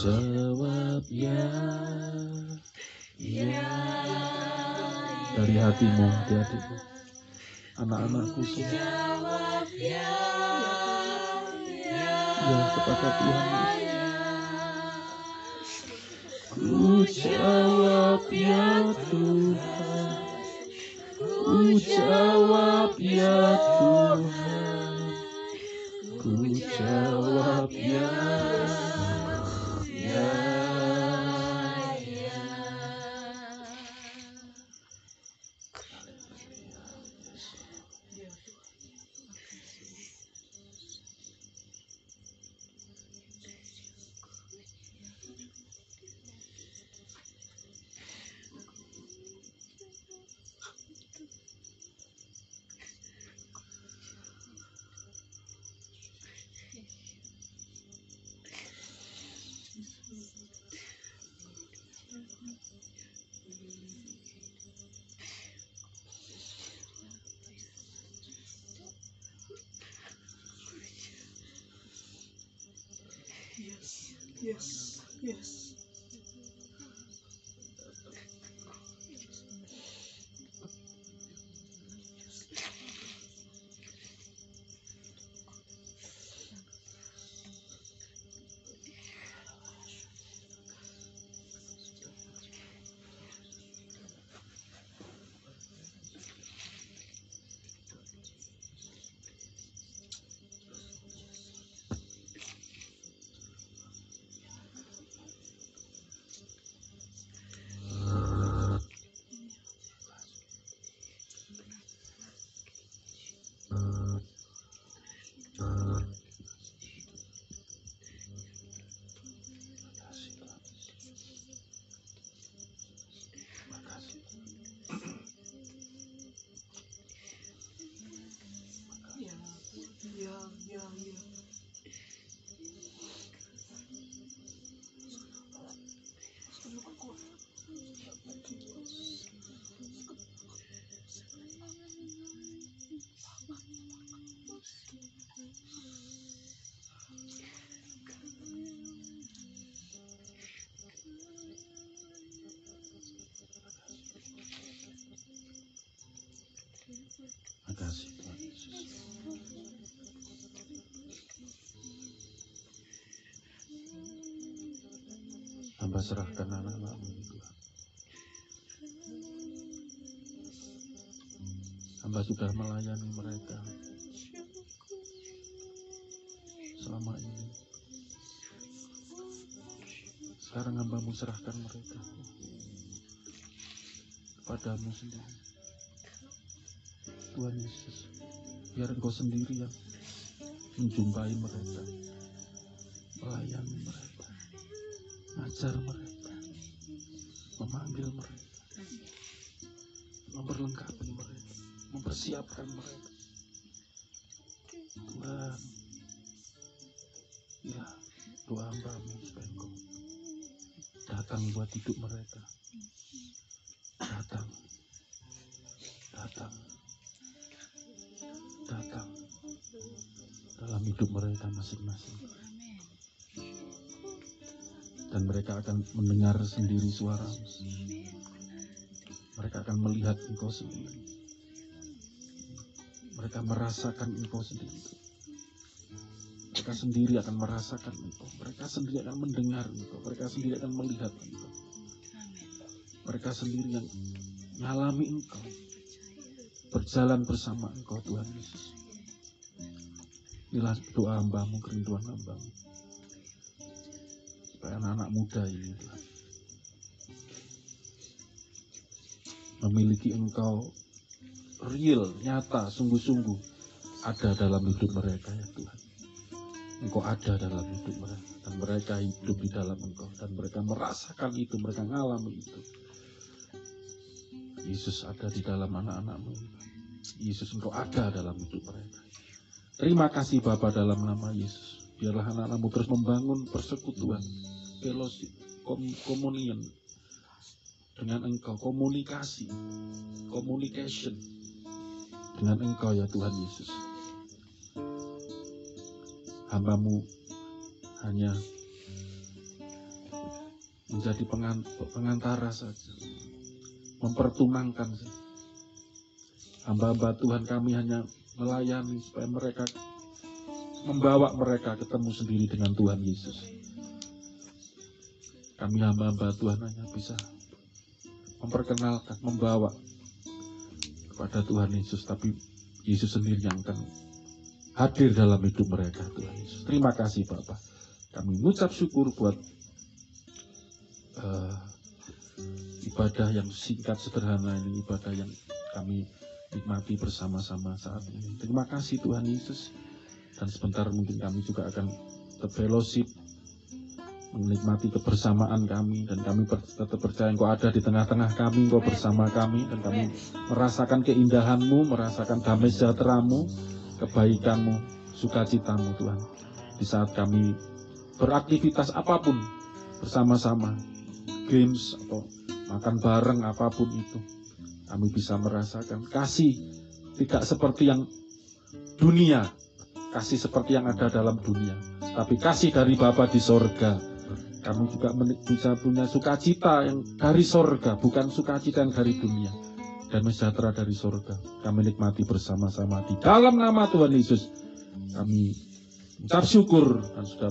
Jawab ya, ya. Dari hatimu, adik-adikku, anak-anakku semua. Ya, kepada Tuhan Yesus. Ku jawab ya Tuhan. Ku jawab ya Tuhan. Ku jawab ya. Yes, yes. Ya. Makasih Tuhan Yesus. Hamba serahkan anak-anak-Mu ini Tuhan. Hamba sudah melayani mereka selama ini. Sekarang hamba-Mu serahkan mereka kepadamu sendiri. Tuhan Yesus, biar Engkau sendiri yang menjumpai mereka, melayani mereka, mengajar mereka, memanggil mereka, memperlengkapi mereka, mempersiapkan mereka. Tuhan, ya doa hamba-Mu supaya Engkau datang buat hidup mereka. Datang dalam hidup mereka masing-masing. Dan mereka akan mendengar sendiri suara-Mu. Mereka akan melihat Engkau sendiri. Mereka merasakan Engkau sendiri. Mereka sendiri akan merasakan Engkau. Mereka sendiri akan mendengar Engkau. Mereka sendiri akan melihat Engkau. Mereka sendiri yang mengalami Engkau. Berjalan bersama Engkau Tuhan Yesus. Inilah doa hamba-Mu, kerinduan hamba-Mu. Supaya anak-anak muda ini Tuhan memiliki Engkau real, nyata, sungguh-sungguh ada dalam hidup mereka ya Tuhan. Engkau ada dalam hidup mereka. Dan mereka hidup di dalam Engkau. Dan mereka merasakan itu, mereka mengalami itu. Yesus ada di dalam anak-anak-Mu. Yesus Engkau ada dalam hidup mereka. Terima kasih Bapa dalam nama Yesus. Biarlah anak-anak-Mu terus membangun persekutuan, fellowship, komunion dengan Engkau, komunikasi, communication dengan Engkau ya Tuhan Yesus. Hamba-Mu hanya menjadi pengantara saja, mempertunangkan saja. Hamba-hamba Tuhan kami hanya melayani supaya mereka membawa mereka ketemu sendiri dengan Tuhan Yesus. Kami hamba-hamba Tuhan hanya bisa memperkenalkan, membawa kepada Tuhan Yesus, tapi Yesus sendiri yang akan hadir dalam hidup mereka Tuhan Yesus. Terima kasih Bapak. Kami mengucap syukur buat ibadah yang singkat sederhana ini, ibadah yang kami nikmati bersama-sama saat ini. Terima kasih Tuhan Yesus. Dan sebentar mungkin kami juga akan berfellowship, menikmati kebersamaan kami, dan kami tetap percaya Engkau ada di tengah-tengah kami, Engkau bersama kami, dan kami merasakan keindahan-Mu, merasakan damai sejahtera-Mu, kebaikan-Mu, sukacita-Mu Tuhan. Di saat kami beraktivitas apapun bersama-sama, games atau makan bareng apapun itu, kami bisa merasakan kasih tidak seperti yang dunia, kasih seperti yang ada dalam dunia, tapi kasih dari Bapa di sorga Kamu juga bisa punya sukacita yang dari sorga, bukan sukacita yang dari dunia. Dan sejahtera dari sorga. Kami nikmati bersama-sama di dalam nama Tuhan Yesus. Kami ucap syukur dan sudah